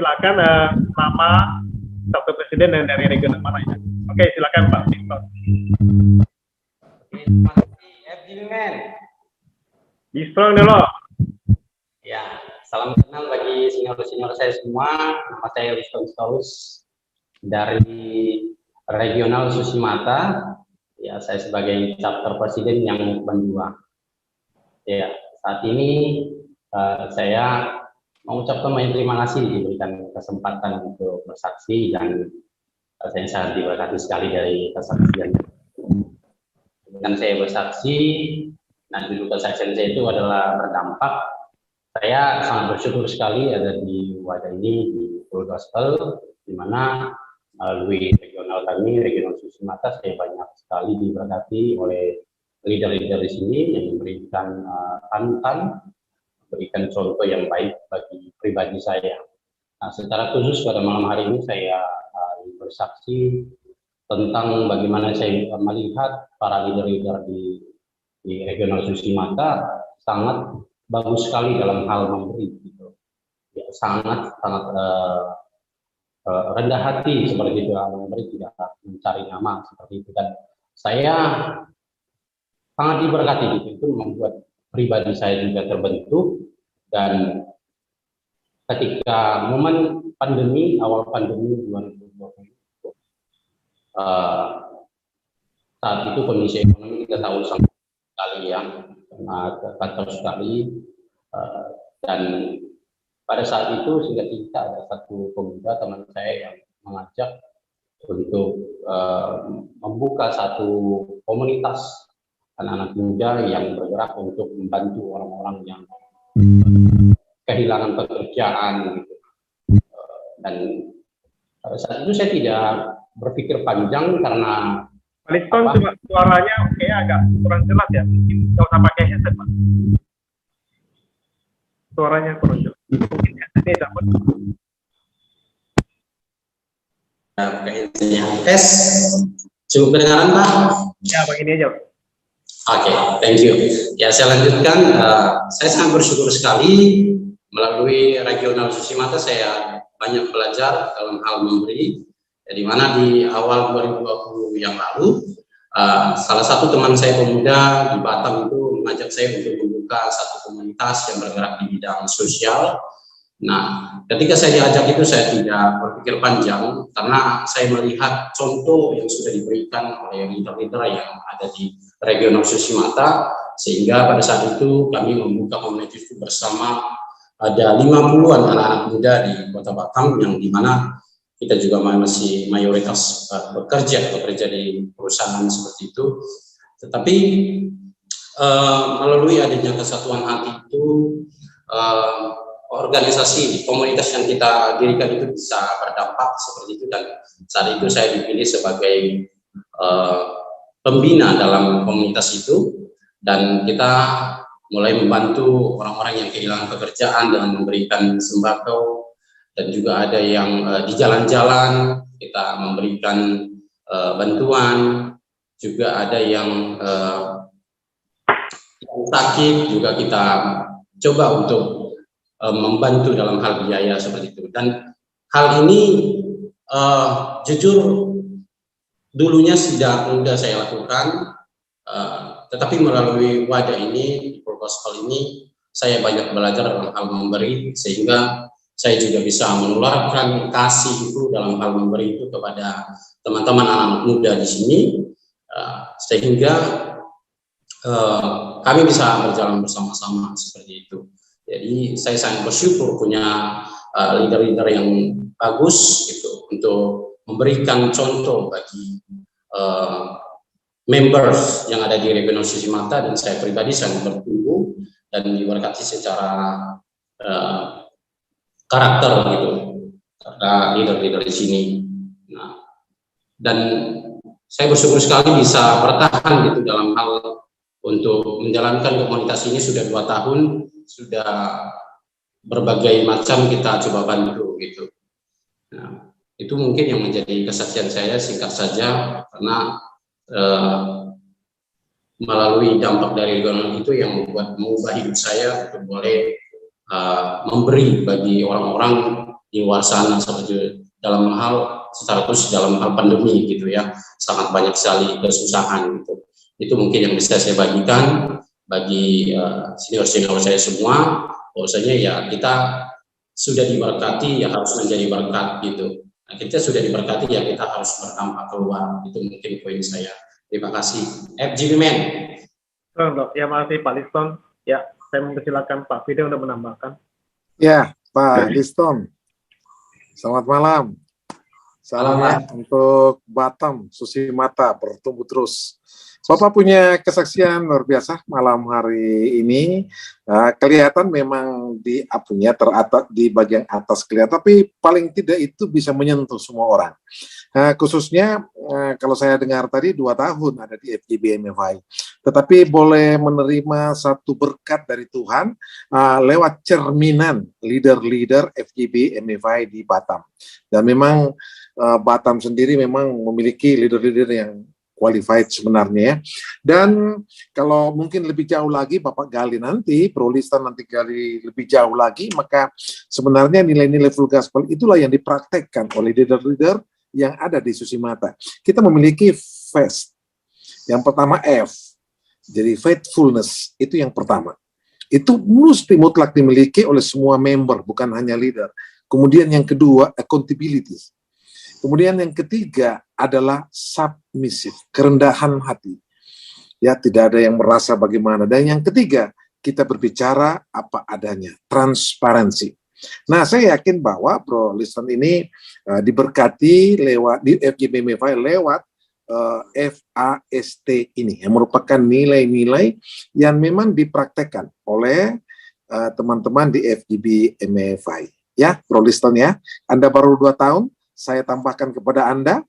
persilakan nama satu presiden dan dari regional mana ya. Oke, silakan Pak Victor. Terima kasih FG Men. Bistrong dulu. Ya, salam kenal bagi senior-senior saya semua. Nama saya Liston Stolus dari Regional Susimata. Ya, saya sebagai chapter presiden yang kedua. Ya, saat ini saya mengucapkan banyak terima kasih diberikan kesempatan untuk bersaksi dan saya sangat diberkati sekali dari kesaksian. Dengan saya bersaksi, nah dulu kesaksian saya itu adalah berdampak. Saya sangat bersyukur sekali ada di wadah ini di Full Gospel, di mana melalui regional kami, regional Susimata, saya banyak sekali diberkati oleh leader-leader di sini yang memberikan panutan, memberikan contoh yang baik bagi pribadi saya. Nah, secara khusus pada malam hari ini saya bersaksi tentang bagaimana saya melihat para leader-leader di regional Susimata sangat bagus sekali dalam hal memberi, gitu. Ya, sangat rendah hati seperti itu, memberi, tidak mencari nama seperti itu, dan saya sangat diberkati gitu. Itu membuat pribadi saya juga terbentuk, dan ketika momen pandemi, awal pandemi 2020, saat itu kondisi ekonomi kita tahu sangat sekali ya, kacau sekali, dan pada saat itu singkat cerita ada satu pemuda teman saya yang mengajak untuk membuka satu komunitas anak-anak muda yang bergerak untuk membantu orang-orang yang kehilangan pekerjaan gitu. Dan pada saat itu saya tidak berpikir panjang karena Liston suaranya agak kurang jelas ya, mungkin nggak usah pakai headset Pak. Suaranya kurang jelas. Mungkin headsetnya dapat. Tes, cukup kedengaran Pak? Ya, begini aja. Oke, thank you. Ya, saya lanjutkan. Saya sangat bersyukur sekali melalui regional Susimata saya banyak belajar dalam hal memberi. Di mana di awal 2020 yang lalu, salah satu teman saya pemuda di Batam itu mengajak saya untuk membuka satu komunitas yang bergerak di bidang sosial. Nah, ketika saya diajak itu saya tidak berpikir panjang karena saya melihat contoh yang sudah diberikan oleh leader-leader yang ada di regional Susimata, sehingga pada saat itu kami membuka komunitas itu bersama ada 50-an anak-anak muda di Kota Batam, yang dimana kita juga masih mayoritas bekerja di perusahaan seperti itu. Tetapi melalui adanya kesatuan hati itu, organisasi komunitas yang kita dirikan itu bisa berdampak seperti itu, dan saat itu saya dipilih sebagai pembina dalam komunitas itu, dan kita mulai membantu orang-orang yang kehilangan pekerjaan dengan memberikan sembako, dan juga ada yang di jalan-jalan kita memberikan bantuan, juga ada yang sakit juga kita coba untuk membantu dalam hal biaya seperti itu. Dan hal ini jujur dulunya tidak mudah saya lakukan, tetapi melalui wadah ini, Gospel ini, saya banyak belajar dalam hal memberi, sehingga saya juga bisa menularkan kasih itu dalam hal memberi itu kepada teman-teman anak muda di sini, sehingga kami bisa berjalan bersama-sama seperti itu. Jadi saya sangat bersyukur punya leader-leader yang bagus gitu untuk memberikan contoh bagi members yang ada di regional Susimata, dan saya pribadi sangat bertumbuh dan diberkati secara karakter gitu karena leader-leader di sini. Nah, dan saya bersyukur sekali bisa bertahan gitu dalam hal untuk menjalankan komunitas ini sudah 2 tahun, sudah berbagai macam kita coba bantu gitu. Nah, itu mungkin yang menjadi kesaksian saya singkat saja, karena melalui dampak dari regional itu yang mengubah hidup saya untuk boleh memberi bagi orang-orang di luar sana, seperti dalam hal secara khusus dalam hal pandemi gitu ya, sangat banyak sekali kesusahan gitu. Itu mungkin yang bisa saya bagikan bagi senior-senior saya semua, bahwasanya ya kita sudah diberkati ya harus menjadi berkat gitu. Nah, kita sudah diberkati ya kita harus bertambah keluar. Itu mungkin poin saya. Terima kasih. FGB Men. Ya, makasih Pak Liston. Ya, saya mempersilakan Pak Fide untuk menambahkan. Ya, Pak Liston. Selamat malam. Salamnya untuk Batam, Susi Mata, bertumbuh terus. Bapak punya kesaksian luar biasa malam hari ini. Kelihatan memang di apunya teratas di bagian atas kelihatan, tapi paling tidak itu bisa menyentuh semua orang. Khususnya kalau saya dengar tadi 2 tahun ada di FGB MFI, tetapi boleh menerima satu berkat dari Tuhan lewat cerminan leader-leader FGB MFI di Batam. Dan memang Batam sendiri memang memiliki leader-leader yang qualified sebenarnya ya. Dan kalau mungkin lebih jauh lagi Bapak gali nanti, Bro Liston nanti gali lebih jauh lagi, maka sebenarnya nilai-nilai full gospel itulah yang dipraktekkan oleh leader-leader yang ada di Susi Mata. Kita memiliki FAST. Yang pertama F. Jadi faithfulness itu yang pertama. Itu mesti mutlak dimiliki oleh semua member, bukan hanya leader. Kemudian yang kedua accountability. Kemudian yang ketiga adalah submissive, kerendahan hati. Ya, tidak ada yang merasa bagaimana. Dan yang ketiga, kita berbicara apa adanya, transparansi. Nah, saya yakin bahwa Bro Liston ini diberkati lewat di FGB MFI lewat FAST ini, yang merupakan nilai-nilai yang memang dipraktekkan oleh teman-teman di FGB MFI. Ya, Bro Liston ya, Anda baru 2 tahun, saya tambahkan kepada Anda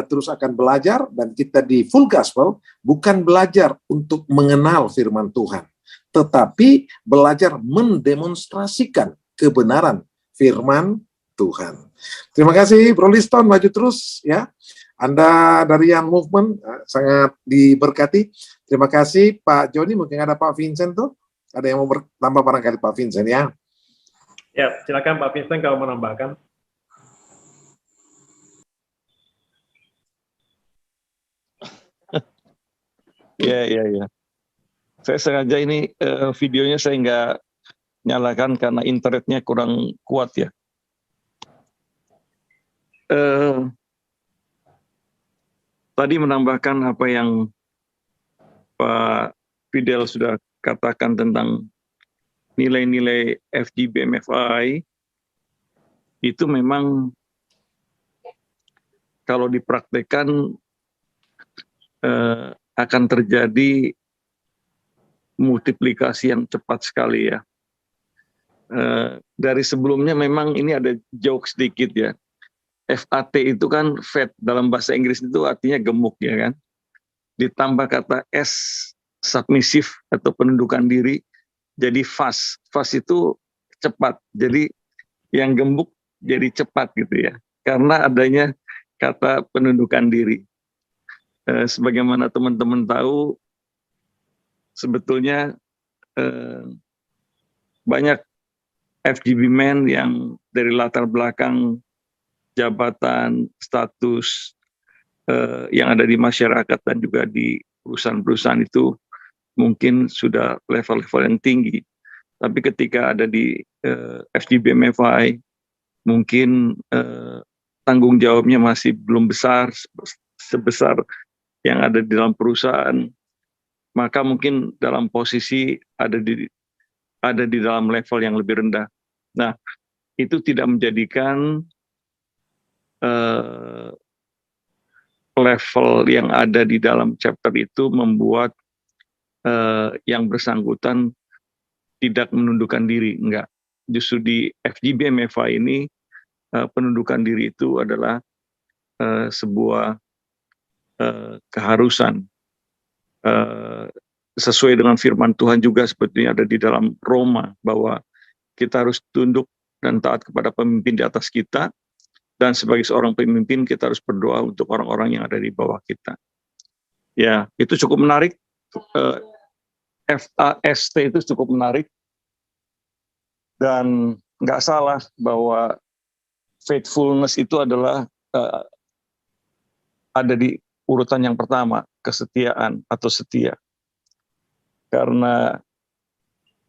terus akan belajar, dan kita di Full Gospel bukan belajar untuk mengenal firman Tuhan, tetapi belajar mendemonstrasikan kebenaran firman Tuhan. Terima kasih Bro Liston, maju terus ya. Anda dari Young Movement sangat diberkati. Terima kasih Pak Joni, mungkin ada Pak Vincent tuh. Ada yang mau bertambah barangkali Pak Vincent ya. Ya, silakan Pak Vincent kalau menambahkan. Ya. Saya sengaja ini videonya saya nggak nyalakan karena internetnya kurang kuat ya. Tadi menambahkan apa yang Pak Fidel sudah katakan tentang nilai-nilai FGB MFI, itu memang kalau dipraktekkan akan terjadi multiplikasi yang cepat sekali ya. Dari sebelumnya memang ini ada joke sedikit ya. FAT itu kan fat dalam bahasa Inggris itu artinya gemuk ya kan. Ditambah kata S submissive atau penundukan diri, jadi fast. Fast itu cepat. Jadi yang gemuk jadi cepat gitu ya. Karena adanya kata penundukan diri. Sebagaimana teman-teman tahu, sebetulnya banyak FGB men yang dari latar belakang jabatan, status yang ada di masyarakat dan juga di perusahaan-perusahaan itu mungkin sudah level-level yang tinggi. Tapi ketika ada di FGB MFI, mungkin tanggung jawabnya masih belum besar sebesar yang ada di dalam perusahaan, maka mungkin dalam posisi ada di dalam level yang lebih rendah. Nah, itu tidak menjadikan level yang ada di dalam chapter itu membuat yang bersangkutan tidak menundukkan diri, enggak. Justru di FGB MFI ini penundukan diri itu adalah sebuah keharusan sesuai dengan firman Tuhan juga sebetulnya ada di dalam Roma, bahwa kita harus tunduk dan taat kepada pemimpin di atas kita, dan sebagai seorang pemimpin kita harus berdoa untuk orang-orang yang ada di bawah kita. Ya, itu cukup menarik. FAST itu cukup menarik. Dan nggak salah bahwa faithfulness itu adalah ada di urutan yang pertama, kesetiaan atau setia. Karena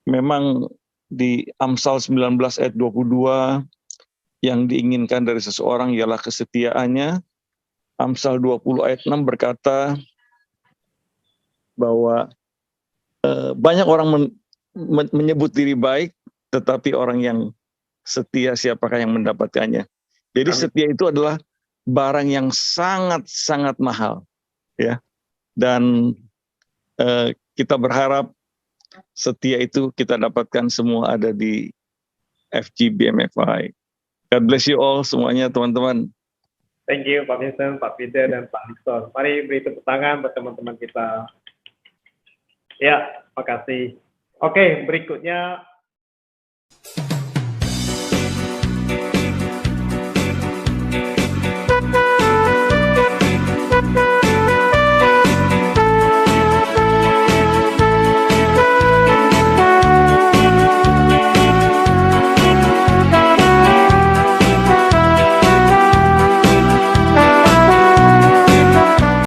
memang di Amsal 19 ayat 22 yang diinginkan dari seseorang ialah kesetiaannya. Amsal 20 ayat 6 berkata bahwa banyak orang menyebut diri baik, tetapi orang yang setia siapakah yang mendapatkannya. Jadi setia itu adalah barang yang sangat-sangat mahal, ya. Dan kita berharap setia itu kita dapatkan semua ada di FGBMFI. God bless you all semuanya, teman-teman. Thank you Pak Vincent, Pak Peter, dan Pak Liston. Mari beri tepuk tangan buat teman-teman kita. Ya, makasih. Oke, berikutnya